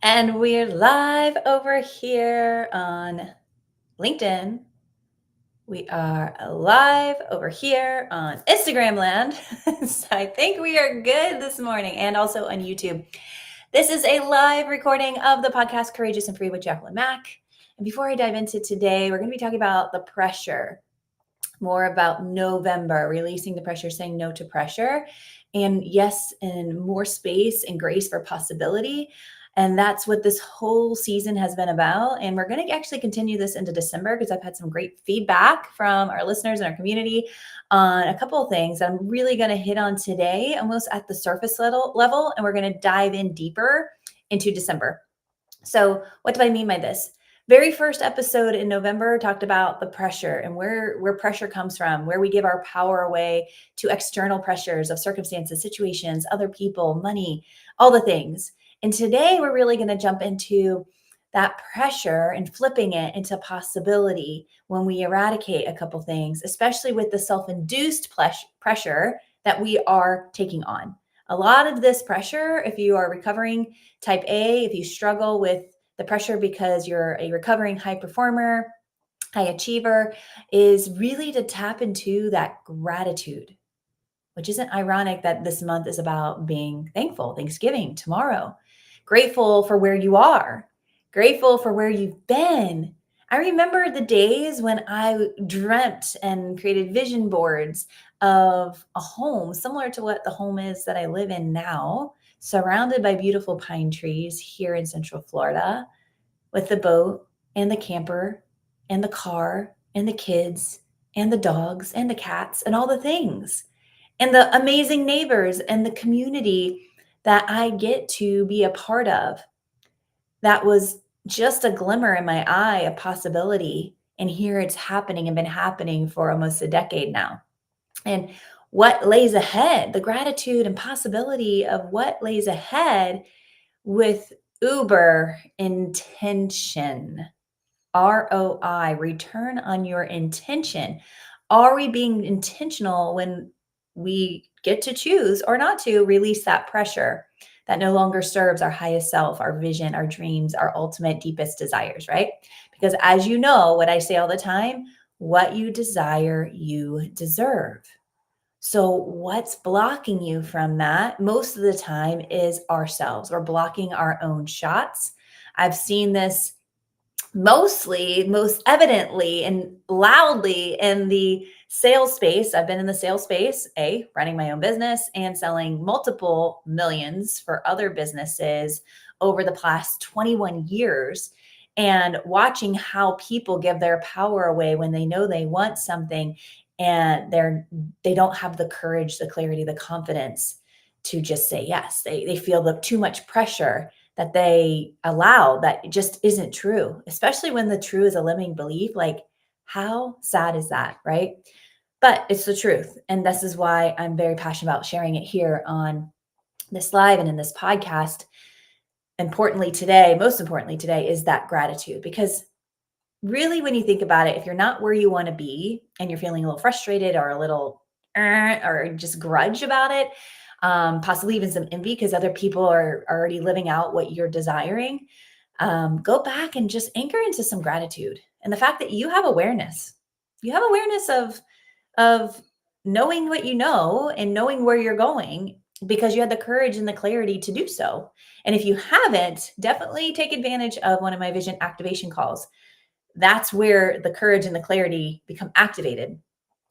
And we're live over here on LinkedIn. We are live over here on Instagram land. So I think we are good this morning, and also on YouTube. This is a live recording of the podcast Courageous and Free with Jacquelyn Mack. And before I dive into today, we're going to be talking about the pressure, more about November, releasing the pressure, saying no to pressure, and yes, and more space and grace for possibility. And that's what this whole season has been about. And we're going to actually continue this into December because I've had some great feedback from our listeners and our community on a couple of things I'm really going to hit on today, almost at the surface level, and we're going to dive in deeper into December. So what do I mean by this? Very first episode in November talked about the pressure and where pressure comes from, where we give our power away to external pressures of circumstances, situations, other people, money, all the things. And today we're really going to jump into that pressure and flipping it into possibility when we eradicate a couple things, especially with the self-induced pressure that we are taking on. A lot of this pressure, if you are recovering type A, if you struggle with the pressure because you're a recovering high performer, high achiever, is really to tap into that gratitude, which isn't ironic that this month is about being thankful, Thanksgiving tomorrow, grateful for where you are, grateful for where you've been. I remember the days when I dreamt and created vision boards of a home similar to what the home is that I live in now, surrounded by beautiful pine trees here in Central Florida, with the boat and the camper and the car and the kids and the dogs and the cats and all the things and the amazing neighbors and the community that I get to be a part of. That was just a glimmer in my eye of possibility. And here it's happening and been happening for almost a decade now. And what lays ahead, the gratitude and possibility of what lays ahead with uber intention, ROI, return on your intention. Are we being intentional when we get to choose or not to release that pressure that no longer serves our highest self, our vision, our dreams, our ultimate deepest desires, right? Because as you know, what I say all the time, what you desire, you deserve. So what's blocking you from that most of the time is ourselves. We're blocking our own shots. I've seen this most evidently and loudly in the sales space. I've been in the sales space, running my own business and selling multiple millions for other businesses over the past 21 years, and watching how people give their power away when they know they want something and they don't have the courage, the clarity, the confidence to just say yes. They feel the too much pressure that they allow that just isn't true, especially when the true is a limiting belief. Like, how sad is that, right? But it's the truth. And this is why I'm very passionate about sharing it here on this live and in this podcast. Most importantly today, is that gratitude. Because really, when you think about it, if you're not where you want to be and you're feeling a little frustrated or a little or just grudge about it, possibly even some envy because other people are already living out what you're desiring, go back and just anchor into some gratitude. And the fact that you have awareness, of knowing what you know and knowing where you're going because you had the courage and the clarity to do so. And if you haven't, definitely take advantage of one of my vision activation calls. That's where the courage and the clarity become activated.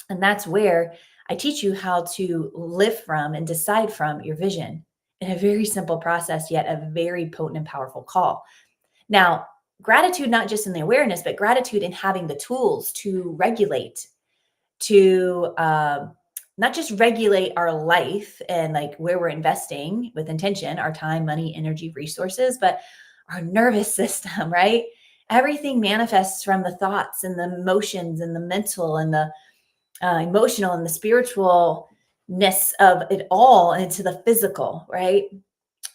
And that's where I teach you how to live from and decide from your vision in a very simple process, yet a very potent and powerful call. Now, gratitude, not just in the awareness, but gratitude in having the tools to regulate, to not just regulate our life and like where we're investing with intention, our time, money, energy, resources, but our nervous system, right? Everything manifests from the thoughts and the emotions and the mental and the emotional and the spiritualness of it all into the physical, right?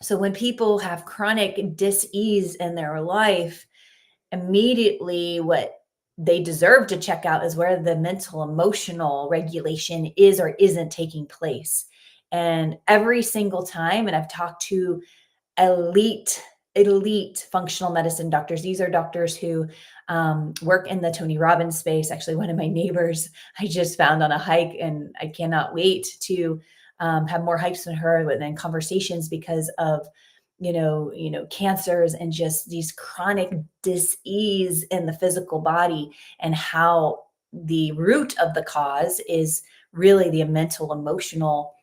So when people have chronic dis-ease in their life, immediately what they deserve to check out is where the mental emotional regulation is or isn't taking place. And every single time, and I've talked to elite elite functional medicine doctors. These are doctors who work in the Tony Robbins space. Actually, one of my neighbors I just found on a hike, and I cannot wait to have more hikes with her and then conversations because of cancers and just these chronic disease in the physical body, and how the root of the cause is really the mental, emotional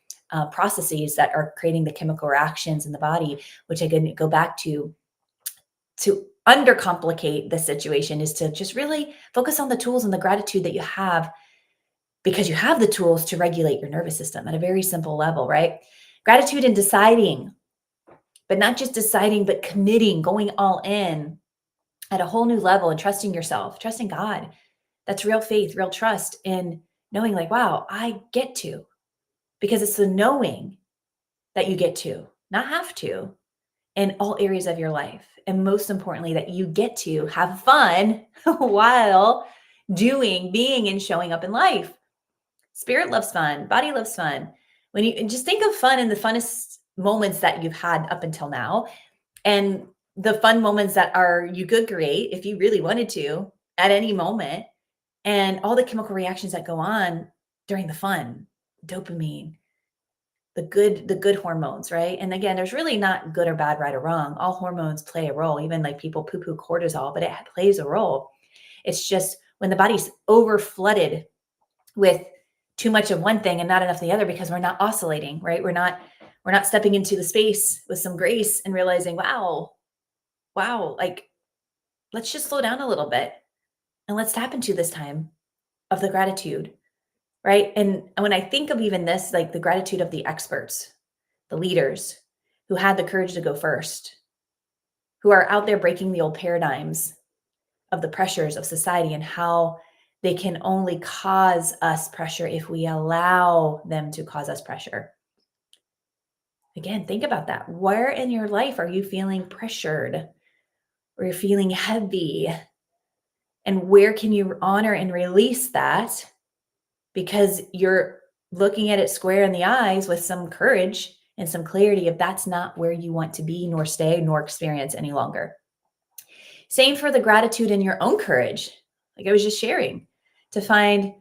processes that are creating the chemical reactions in the body, which I can go back to undercomplicate the situation is to just really focus on the tools and the gratitude that you have, because you have the tools to regulate your nervous system at a very simple level, right? Gratitude in deciding, but not just deciding, but committing, going all in at a whole new level and trusting yourself, trusting God. That's real faith, real trust in knowing like, wow, I get to, because it's the knowing that you get to, not have to, in all areas of your life. And most importantly, that you get to have fun while being, and showing up in life. Spirit loves fun. Body loves fun. When you just think of fun in the funnest moments that you've had up until now, and the fun moments that you could create if you really wanted to at any moment, and all the chemical reactions that go on during the fun, dopamine, the good hormones, right? And again, there's really not good or bad, right or wrong. All hormones play a role. Even like people poo-poo cortisol, but it plays a role. It's just when the body's over flooded with too much of one thing and not enough of the other, because we're not oscillating, right? We're not stepping into the space with some grace and realizing, wow, like let's just slow down a little bit and let's tap into this time of the gratitude, right? And when I think of even this, like the gratitude of the experts, the leaders who had the courage to go first, who are out there breaking the old paradigms of the pressures of society and how they can only cause us pressure if we allow them to cause us pressure. Again, think about that. Where in your life are you feeling pressured, or you're feeling heavy? And where can you honor and release that, because you're looking at it square in the eyes with some courage and some clarity if that's not where you want to be, nor stay, nor experience any longer. Same for the gratitude in your own courage. Like I was just sharing, to find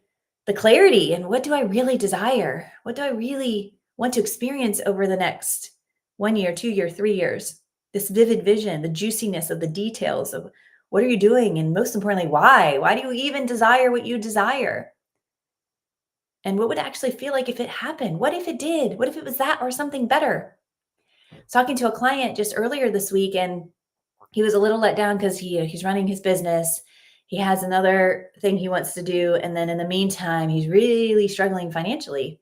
the clarity and what do I really desire? What do I really want to experience over the next 1 year, 2 year, 3 years? This vivid vision, the juiciness of the details of what are you doing? And most importantly, why? Why do you even desire what you desire? And what would it actually feel like if it happened? What if it did? What if it was that or something better? I was talking to a client just earlier this week, and he was a little let down because he's running his business. He has another thing he wants to do. And then in the meantime, he's really struggling financially.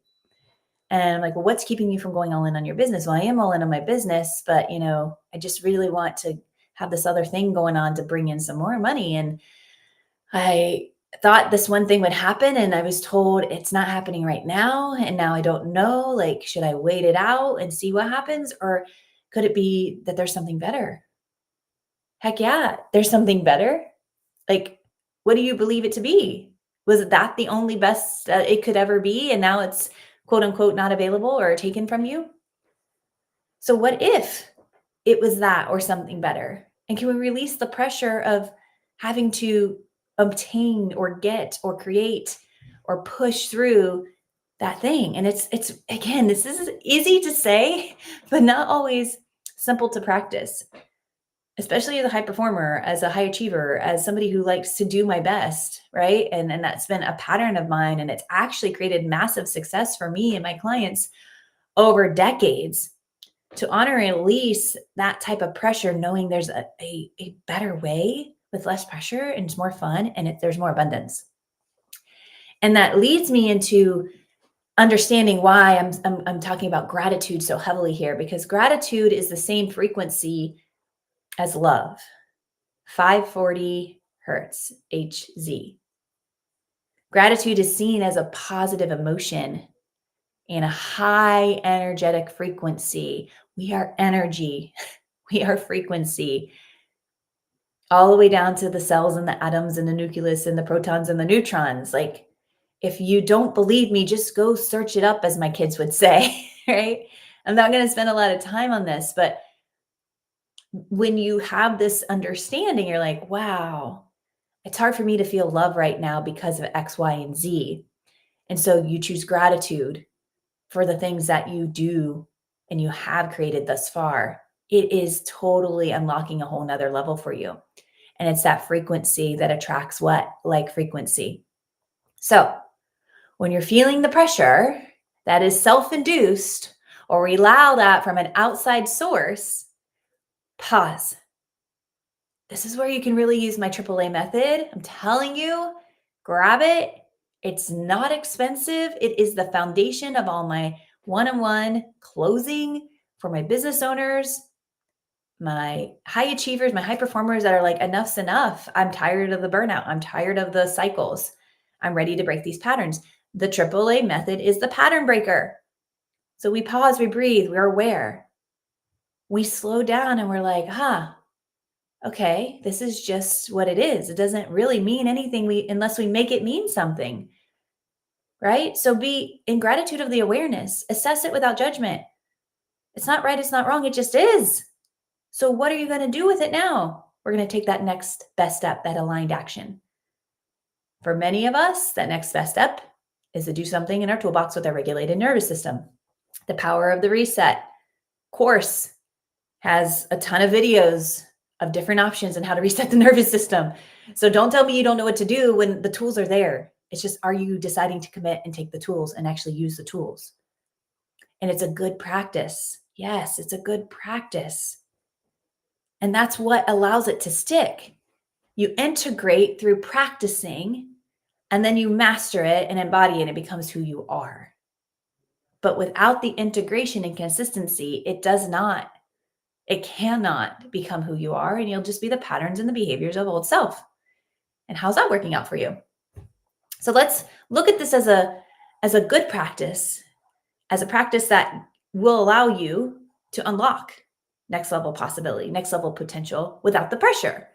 And I'm like, well, what's keeping you from going all in on your business? Well, I am all in on my business, but I just really want to have this other thing going on to bring in some more money. And I thought this one thing would happen, and I was told it's not happening right now. And now I don't know, like, should I wait it out and see what happens? Or could it be that there's something better? Heck yeah, there's something better. Like, what do you believe it to be? Was that the only best it could ever be? And now it's quote unquote not available or taken from you? So what if it was that or something better? And can we release the pressure of having to obtain or get or create or push through that thing? And it's again, this is easy to say, but not always simple to practice. Especially as a high performer, as a high achiever, as somebody who likes to do my best, right? And that's been a pattern of mine. And it's actually created massive success for me and my clients over decades, to honor and release that type of pressure, knowing there's a better way with less pressure and it's more fun and there's more abundance. And that leads me into understanding why I'm talking about gratitude so heavily here, because gratitude is the same frequency as love, 540 hertz, Hz. Gratitude is seen as a positive emotion and a high energetic frequency. We are energy. We are frequency. All the way down to the cells and the atoms and the nucleus and the protons and the neutrons. Like, if you don't believe me, just go search it up, as my kids would say, right? I'm not going to spend a lot of time on this, but when you have this understanding, you're like, wow, it's hard for me to feel love right now because of X, Y, and Z. And so you choose gratitude for the things that you do and you have created thus far. It is totally unlocking a whole nother level for you. And it's that frequency that attracts what? Like frequency. So when you're feeling the pressure that is self-induced, or we allow that from an outside source, pause. This is where you can really use my AAA method. I'm telling you, grab it. It's not expensive. It is the foundation of all my one-on-one closing for my business owners, my high achievers, my high performers that are like, enough's enough. I'm tired of the burnout. I'm tired of the cycles. I'm ready to break these patterns. The AAA method is the pattern breaker. So we pause, we breathe, we're aware. We slow down and we're like, okay, this is just what it is. It doesn't really mean anything unless we make it mean something, right? So be in gratitude of the awareness. Assess it without judgment. It's not right, it's not wrong, it just is. So what are you going to do with it now? We're going to take that next best step, that aligned action. For many of us, that next best step is to do something in our toolbox with our regulated nervous system. The Power of the Reset course has a ton of videos of different options on how to reset the nervous system. So don't tell me you don't know what to do when the tools are there. It's just, are you deciding to commit and take the tools and actually use the tools? And it's a good practice. Yes, it's a good practice. And that's what allows it to stick. You integrate through practicing, and then you master it and embody it. It becomes who you are. But without the integration and consistency, it cannot become who you are, and you'll just be the patterns and the behaviors of old self. And how's that working out for you? So let's look at this as a good practice, as a practice that will allow you to unlock next level possibility, next level potential without the pressure.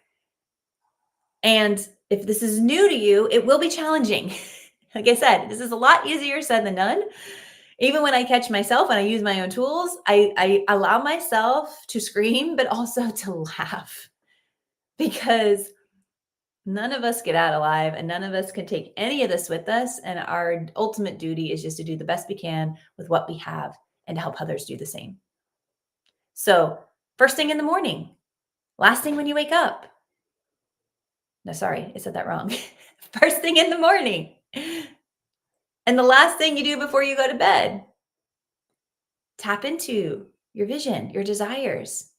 And if this is new to you, it will be challenging. Like I said, this is a lot easier said than done. Even when I catch myself and I use my own tools, I allow myself to scream, but also to laugh, because none of us get out alive and none of us can take any of this with us. And our ultimate duty is just to do the best we can with what we have and to help others do the same. So first thing in the morning, last thing when you wake up. No, sorry, I said that wrong. First thing in the morning. And the last thing you do before you go to bed. Tap into your vision, your desires.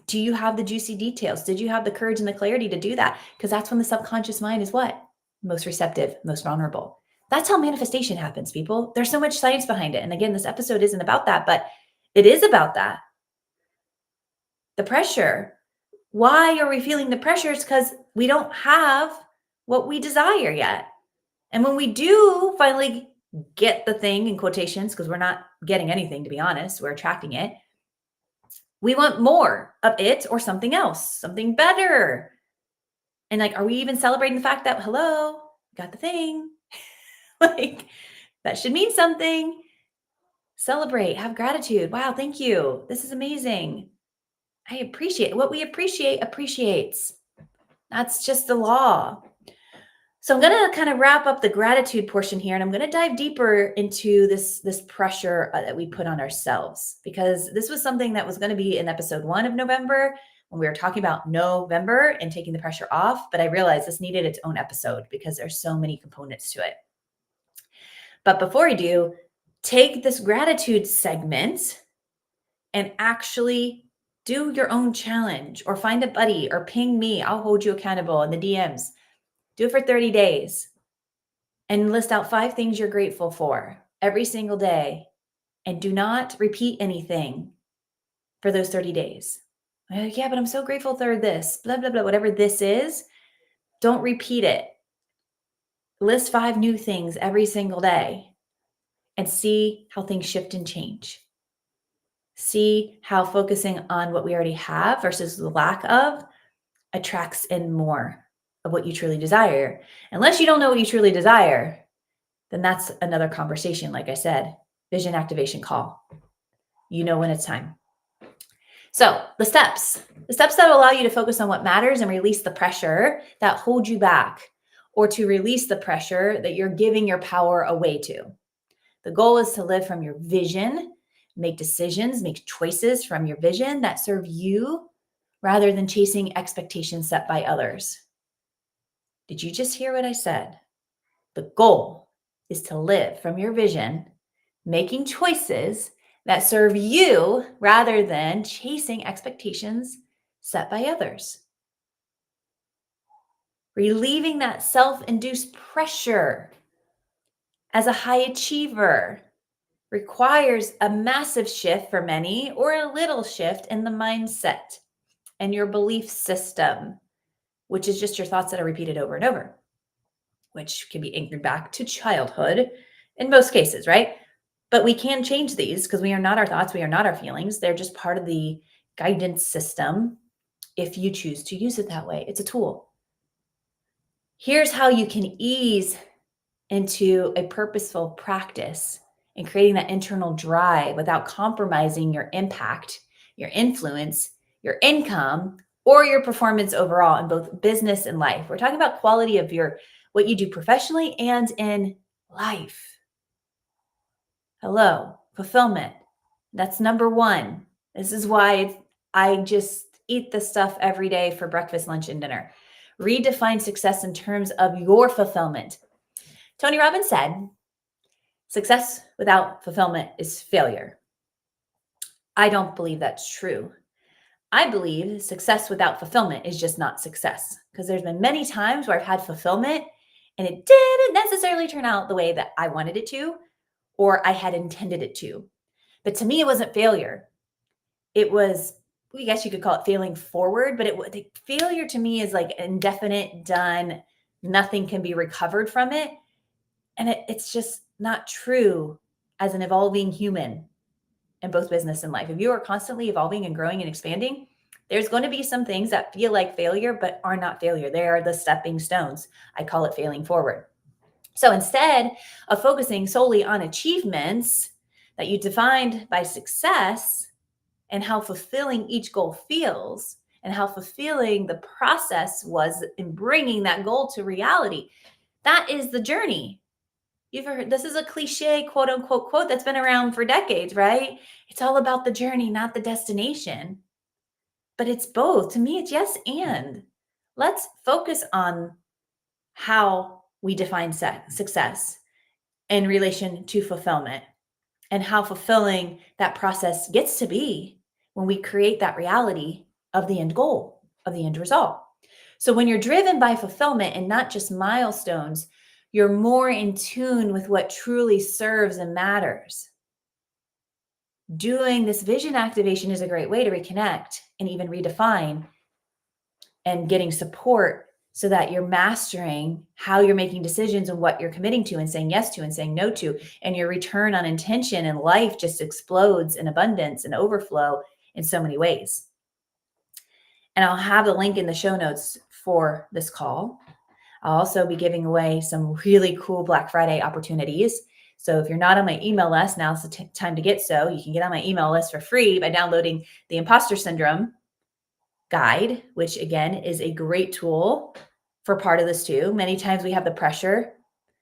Do you have the juicy details? Did you have the courage and the clarity to do that? Because that's when the subconscious mind is what? Most receptive, most vulnerable. That's how manifestation happens, people. There's so much science behind it. And again, this episode isn't about that, but it is about that. The pressure. Why are we feeling the pressure? It's because we don't have what we desire yet. And when we do finally get the thing, in quotations, because we're not getting anything, to be honest, we're attracting it. We want more of it or something else, something better. And like, are we even celebrating the fact that, hello, got the thing? Like, that should mean something. Celebrate, have gratitude. Wow, thank you. This is amazing. I appreciate what we appreciate appreciates. That's just the law. So I'm going to kind of wrap up the gratitude portion here, and I'm going to dive deeper into this pressure that we put on ourselves, because this was something that was going to be in episode 1 of November when we were talking about November and taking the pressure off. But I realized this needed its own episode because there's so many components to it. But before I do, take this gratitude segment and actually do your own challenge, or find a buddy, or ping me. I'll hold you accountable in the DMs. Do it for 30 days and list out 5 things you're grateful for every single day. And do not repeat anything for those 30 days. Like, yeah, but I'm so grateful for this, blah, blah, blah, whatever this is. Don't repeat it. List 5 new things every single day and see how things shift and change. See how focusing on what we already have versus the lack of attracts in more of what you truly desire. Unless you don't know what you truly desire, then that's another conversation. Like I said, vision activation call. You know when it's time. So the steps that allow you to focus on what matters and release the pressure that holds you back, or to release the pressure that you're giving your power away to. The goal is to live from your vision, make decisions, make choices from your vision that serve you rather than chasing expectations set by others. Did you just hear what I said? The goal is to live from your vision, making choices that serve you rather than chasing expectations set by others. Relieving that self-induced pressure as a high achiever requires a massive shift for many, or a little shift in the mindset and your belief system, which is just your thoughts that are repeated over and over, which can be anchored back to childhood in most cases, right? But we can change these because we are not our thoughts, we are not our feelings. They're just part of the guidance system if you choose to use it that way. It's a tool. Here's how you can ease into a purposeful practice and creating that internal drive without compromising your impact, your influence, your income, or your performance overall in both business and life. We're talking about quality of what you do professionally and in life. Hello, fulfillment. That's number one. This is why I just eat this stuff every day for breakfast, lunch, and dinner. Redefine success in terms of your fulfillment. Tony Robbins said, success without fulfillment is failure. I don't believe that's true. I believe success without fulfillment is just not success, because there's been many times where I've had fulfillment and it didn't necessarily turn out the way that I wanted it to, or I had intended it to. But to me, it wasn't failure. It was, I guess you could call it failing forward, but the failure to me is like indefinite, done, nothing can be recovered from it. And it's just not true as an evolving human in both business and life. If you are constantly evolving and growing and expanding, there's going to be some things that feel like failure, but are not failure. They are the stepping stones. I call it failing forward. So instead of focusing solely on achievements that you defined by success and how fulfilling each goal feels and how fulfilling the process was in bringing that goal to reality, that is the journey. You've heard, this is a cliche, quote unquote, quote that's been around for decades, right? It's all about the journey, not the destination. But it's both. To me, it's yes and. Let's focus on how we define success in relation to fulfillment and how fulfilling that process gets to be when we create that reality of the end goal, of the end result. So when you're driven by fulfillment and not just milestones, you're more in tune with what truly serves and matters. Doing this vision activation is a great way to reconnect and even redefine and getting support so that you're mastering how you're making decisions and what you're committing to and saying yes to and saying no to. And your return on intention in life just explodes in abundance and overflow in so many ways. And I'll have the link in the show notes for this call. I'll also be giving away some really cool Black Friday opportunities. So if you're not on my email list, now's the time to get so. You can get on my email list for free by downloading the Imposter Syndrome guide, which again is a great tool for part of this too. Many times we have the pressure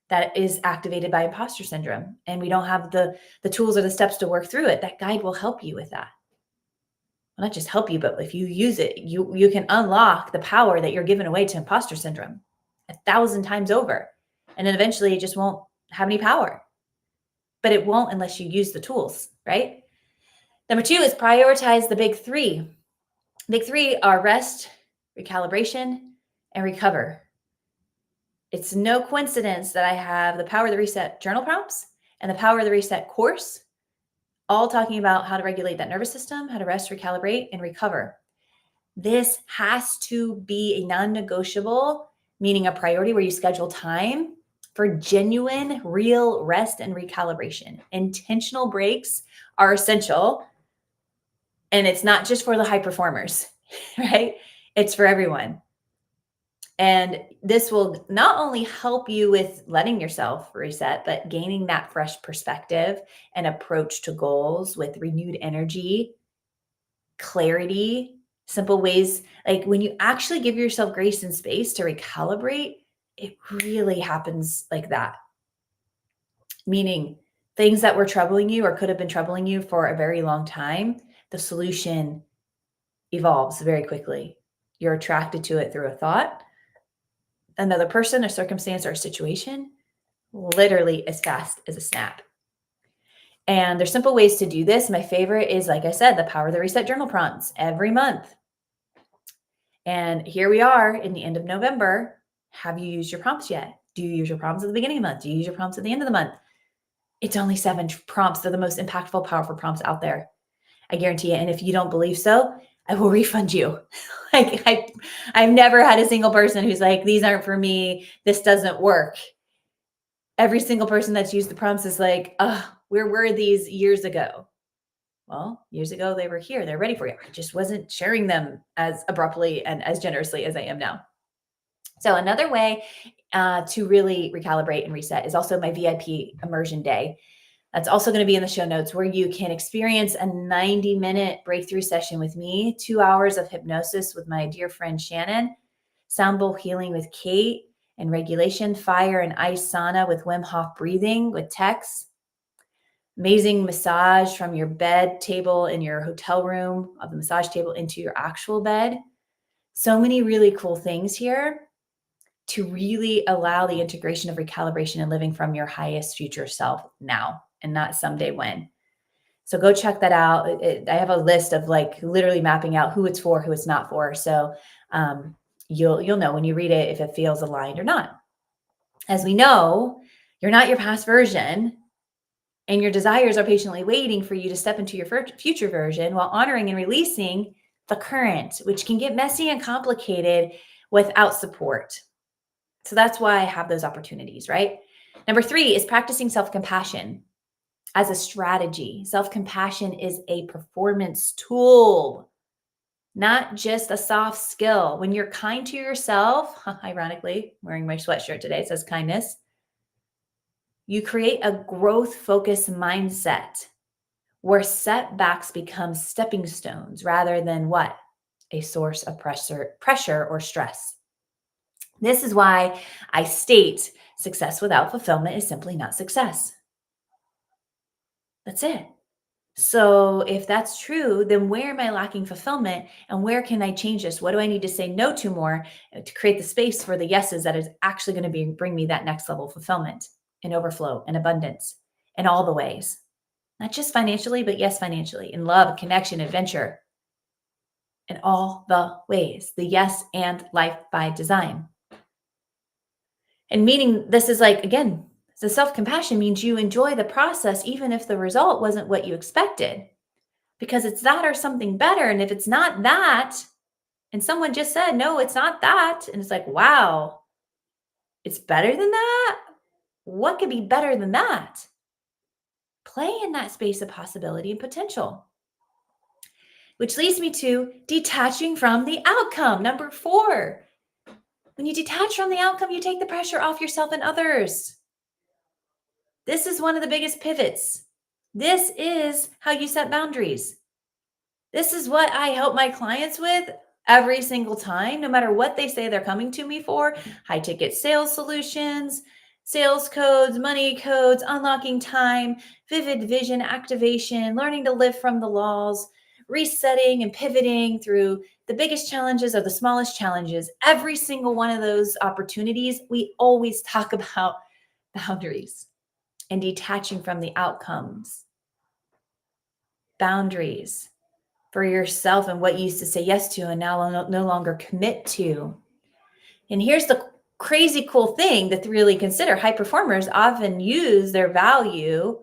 that is activated by imposter syndrome and we don't have the tools or the steps to work through it. That guide will help you with that. Well, not just help you, but if you use it, you can unlock the power that you're giving away to imposter syndrome 1,000 times over. And then eventually it just won't have any power. But it won't unless you use the tools, right? Number 2 is prioritize the big 3. Big 3 are rest, recalibration, and recover. It's no coincidence that I have the Power of the Reset journal prompts and the Power of the Reset course, all talking about how to regulate that nervous system, how to rest, recalibrate, and recover. This has to be a non-negotiable, meaning a priority where you schedule time for genuine, real rest and recalibration. Intentional breaks are essential. And it's not just for the high performers, right? It's for everyone. And this will not only help you with letting yourself reset, but gaining that fresh perspective and approach to goals with renewed energy clarity, simple ways. Like when you actually give yourself grace and space to recalibrate, it really happens like that. Meaning things that were troubling you or could have been troubling you for a very long time, the solution evolves very quickly. You're attracted to it through a thought, another person, a circumstance, or a situation, literally as fast as a snap. And there's simple ways to do this. My favorite is, like I said, the Power of the Reset journal prompts every month. And here we are in the end of November. Have you used your prompts yet? Do you use your prompts at the beginning of the month? Do you use your prompts at the end of the month? It's only 7 prompts. They're the most impactful, powerful prompts out there. I guarantee you. And if you don't believe so, I will refund you. I've never had a single person who's like, these aren't for me. This doesn't work. Every single person that's used the prompts is like, where were these years ago? Well, years ago, they were here. They're ready for you. I just wasn't sharing them as abruptly and as generously as I am now. So another way to really recalibrate and reset is also my VIP immersion day. That's also going to be in the show notes, where you can experience a 90-minute breakthrough session with me, 2 hours of hypnosis with my dear friend Shannon, sound bowl healing with Kate, and regulation, fire and ice sauna with Wim Hof breathing with Tex, amazing massage from your bed table in your hotel room, of the massage table into your actual bed. So many really cool things here to really allow the integration of recalibration and living from your highest future self now and not someday when. So go check that out. I have a list of like literally mapping out who it's for, who it's not for. So you'll know when you read it if it feels aligned or not. As we know, you're not your past version, and your desires are patiently waiting for you to step into your future version while honoring and releasing the current, which can get messy and complicated without support. So that's why I have those opportunities, right? Number 3 is practicing self-compassion as a strategy. Self-compassion is a performance tool, not just a soft skill. When you're kind to yourself, ironically, wearing my sweatshirt today, it says kindness, you create a growth-focused mindset where setbacks become stepping stones rather than what? A source of pressure or stress. This is why I state success without fulfillment is simply not success. That's it. So if that's true, then where am I lacking fulfillment, and where can I change this? What do I need to say no to more to create the space for the yeses that is actually going to bring me that next level of fulfillment and overflow and abundance in all the ways, not just financially, but yes, financially, in love, connection, adventure, in all the ways, the yes and life by design. And meaning this is like, again, the self-compassion means you enjoy the process even if the result wasn't what you expected, because it's that or something better. And if it's not that, and someone just said, no, it's not that, and it's like, wow, it's better than that? What could be better than that? Play in that space of possibility and potential. Which leads me to detaching from the outcome. Number 4. When you detach from the outcome, you take the pressure off yourself and others. This is one of the biggest pivots. This is how you set boundaries. This is what I help my clients with every single time, no matter what they say they're coming to me for. High ticket sales solutions, sales codes, money codes, unlocking time, vivid vision activation, learning to live from the laws, resetting and pivoting through the biggest challenges or the smallest challenges. Every single one of those opportunities, we always talk about boundaries and detaching from the outcomes. Boundaries for yourself and what you used to say yes to and now no longer commit to. And here's the crazy cool thing to really consider. High performers often use their value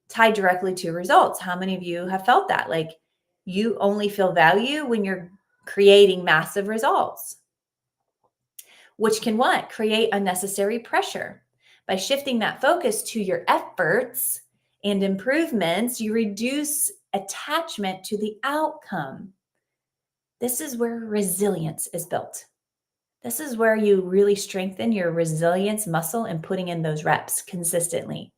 tied directly to results. How many of you have felt that? Like you only feel value when you're creating massive results, which can what? Create unnecessary pressure. By shifting that focus to your efforts and improvements, you reduce attachment to the outcome. This is where resilience is built. This is where you really strengthen your resilience muscle and putting in those reps consistently.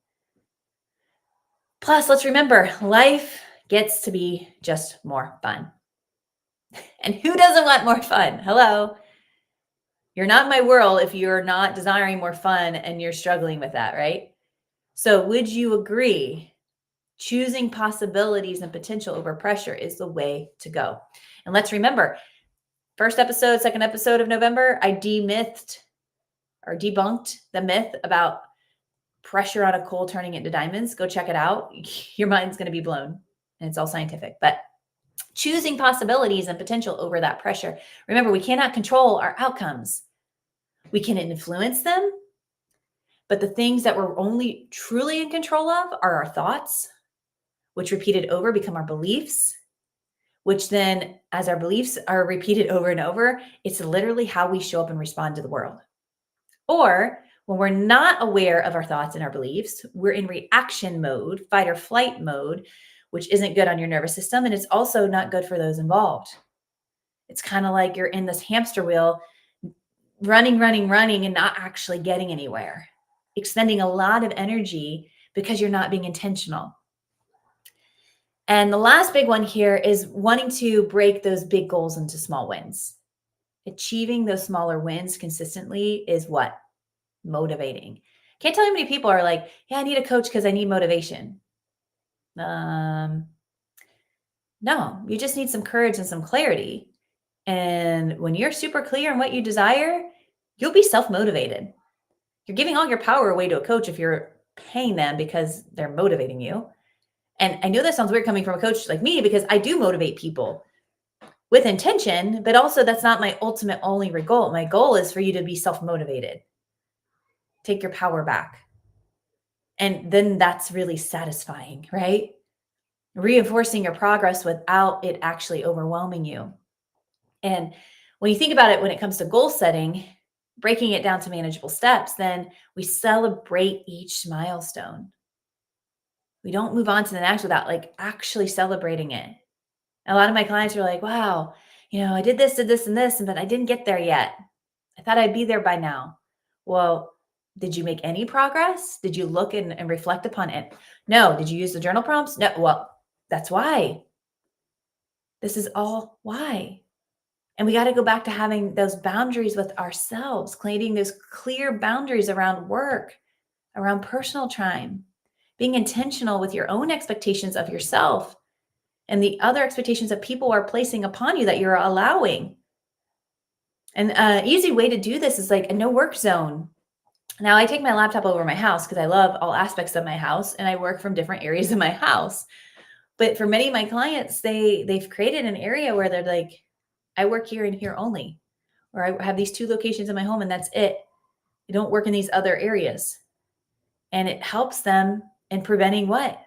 Plus, let's remember, life gets to be just more fun. And who doesn't want more fun? Hello. You're not in my world if you're not desiring more fun and you're struggling with that, right? So would you agree choosing possibilities and potential over pressure is the way to go? And let's remember, first episode, second episode of November, I debunked the myth about pressure on a coal turning into diamonds. Go check it out. Your mind's going to be blown. And it's all scientific. But choosing possibilities and potential over that pressure. Remember, we cannot control our outcomes. We can influence them. But the things that we're only truly in control of are our thoughts, which repeated over become our beliefs, which then, as our beliefs are repeated over and over, it's literally how we show up and respond to the world. Or when we're not aware of our thoughts and our beliefs, we're in reaction mode, fight or flight mode, which isn't good on your nervous system. And it's also not good for those involved. It's kind of like you're in this hamster wheel, running, and not actually getting anywhere, expending a lot of energy because you're not being intentional. And the last big one here is wanting to break those big goals into small wins. Achieving those smaller wins consistently is what? Motivating. Can't tell you how many people are like, yeah, I need a coach because I need motivation. No, you just need some courage and some clarity. And when you're super clear on what you desire, you'll be self-motivated. You're giving all your power away to a coach if you're paying them because they're motivating you. And I know that sounds weird coming from a coach like me because I do motivate people with intention, but also that's not my ultimate only goal. My goal is for you to be self-motivated. Take your power back. And then that's really satisfying, right? Reinforcing your progress without it actually overwhelming you. And when you think about it, when it comes to goal setting, breaking it down to manageable steps, then we celebrate each milestone. We don't move on to the next without like actually celebrating it. A lot of my clients are like, wow, I did this, and this, but I didn't get there yet. I thought I'd be there by now. Well, did you make any progress? Did you look and reflect upon it? No. Did you use the journal prompts? No. Well, that's why. This is all why. And we got to go back to having those boundaries with ourselves, creating those clear boundaries around work, around personal time, being intentional with your own expectations of yourself and the other expectations that people are placing upon you that you're allowing. And an easy way to do this is like a no work zone. Now I take my laptop over my house because I love all aspects of my house and I work from different areas of my house. But for many of my clients, they've created an area where they're like, I work here and here only, or I have these 2 locations in my home and that's it. I don't work in these other areas. And it helps them in preventing what?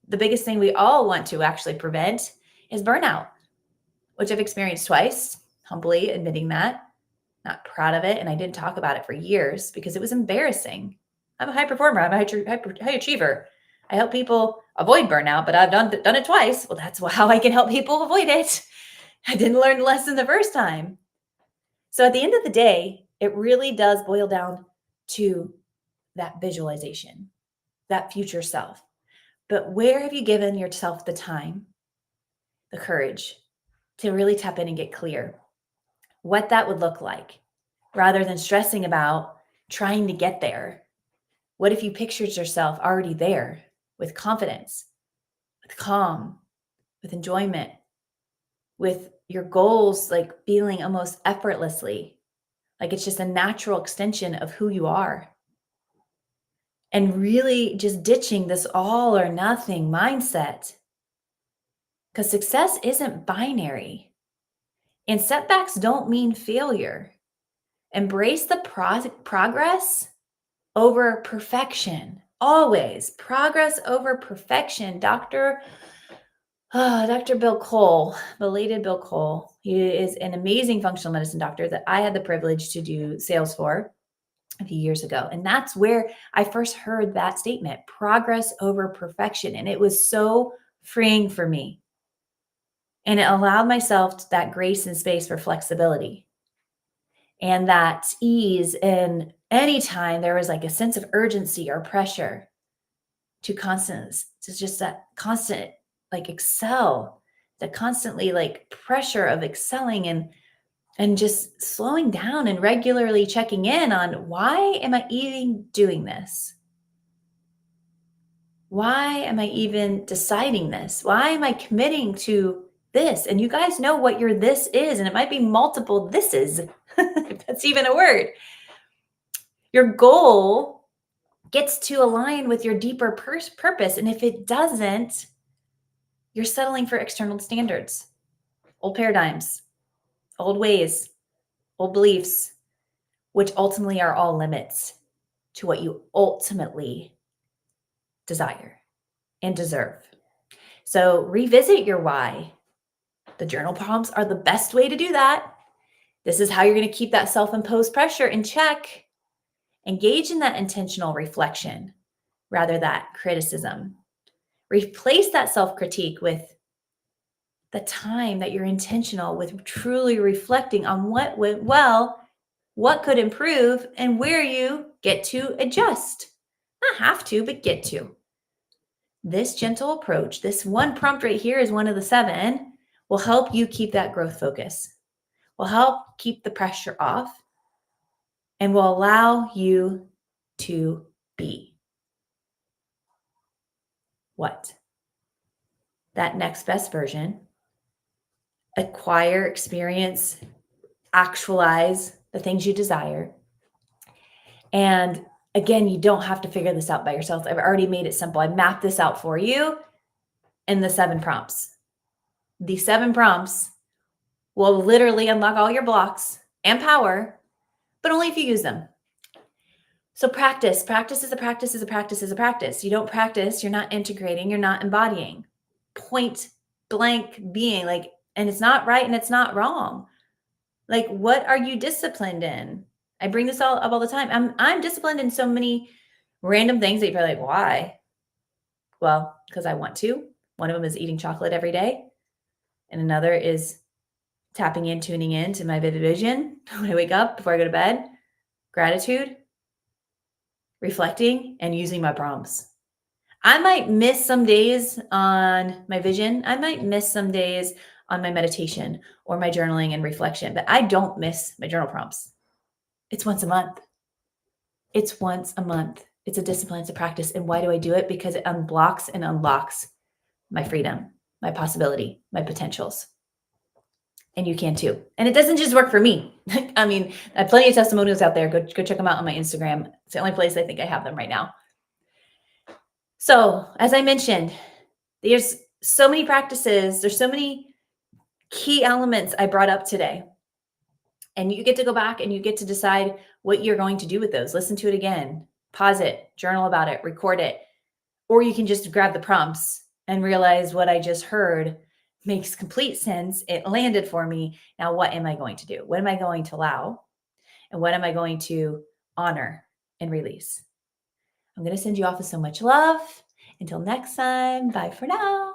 The biggest thing we all want to actually prevent is burnout, which I've experienced twice, humbly admitting that. Not proud of it. And I didn't talk about it for years because it was embarrassing. I'm a high performer. I'm a high achiever. I help people avoid burnout, but I've done it twice. Well, that's how I can help people avoid it. I didn't learn the lesson the first time. So at the end of the day, it really does boil down to that visualization, that future self. But where have you given yourself the time, the courage to really tap in and get clear what that would look like rather than stressing about trying to get there? What if you pictured yourself already there with confidence, with calm, with enjoyment, with your goals like feeling almost effortlessly, like it's just a natural extension of who you are? And really just ditching this all or nothing mindset. Because success isn't binary. And setbacks don't mean failure. Embrace the progress over perfection. Always progress over perfection. Dr. Bill Cole, belated Bill Cole. He is an amazing functional medicine doctor that I had the privilege to do sales for a few years ago. And that's where I first heard that statement, progress over perfection. And it was so freeing for me. And it allowed myself that grace and space for flexibility and that ease. And anytime there was like a sense of urgency or pressure to just that constant, like excel, the constantly like pressure of excelling and just slowing down and regularly checking in on, why am I even doing this? Why am I even deciding this? Why am I committing to this? And you guys know what your this is, and it might be multiple thises, if that's even a word. Your goal gets to align with your deeper purpose. And if it doesn't, you're settling for external standards, old paradigms, old ways, old beliefs, which ultimately are all limits to what you ultimately desire and deserve. So revisit your why. The journal prompts are the best way to do that. This is how you're going to keep that self-imposed pressure in check. Engage in that intentional reflection rather than criticism. Replace that self-critique with the time that you're intentional with truly reflecting on what went well, what could improve, and where you get to adjust. Not have to, but get to. This gentle approach, this one prompt right here is one of the 7, will help you keep that growth focus, will help keep the pressure off, and will allow you to be what? That next best version. Acquire, experience, actualize the things you desire. And again, you don't have to figure this out by yourself. I've already made it simple. I mapped this out for you in the 7 prompts. The 7 prompts will literally unlock all your blocks and power, but only if you use them. So practice. Practice is a practice is a practice is a practice. You don't practice, you're not integrating, you're not embodying. Point blank being like, and it's not right and it's not wrong. Like, what are you disciplined in? I bring this all up all the time. I'm disciplined in so many random things that you're like, why? Well, because I want to. One of them is eating chocolate every day. And another is tapping in, tuning in to my vivid vision when I wake up before I go to bed. Gratitude, reflecting, and using my prompts. I might miss some days on my vision. I might miss some days on my meditation or my journaling and reflection, but I don't miss my journal prompts. It's once a month. It's once a month. It's a discipline, it's a practice. And why do I do it? Because it unblocks and unlocks my freedom, my possibility, my potentials. And you can too. And it doesn't just work for me. I mean, I have plenty of testimonials out there. Go check them out on my Instagram. It's the only place I think I have them right now. So as I mentioned, there's so many practices. There's so many key elements I brought up today. And you get to go back and you get to decide what you're going to do with those. Listen to it again, pause it, journal about it, record it. Or you can just grab the prompts and realize what I just heard makes complete sense. It landed for me. Now, what am I going to do? What am I going to allow? And what am I going to honor and release? I'm going to send you off with so much love. Until next time, bye for now.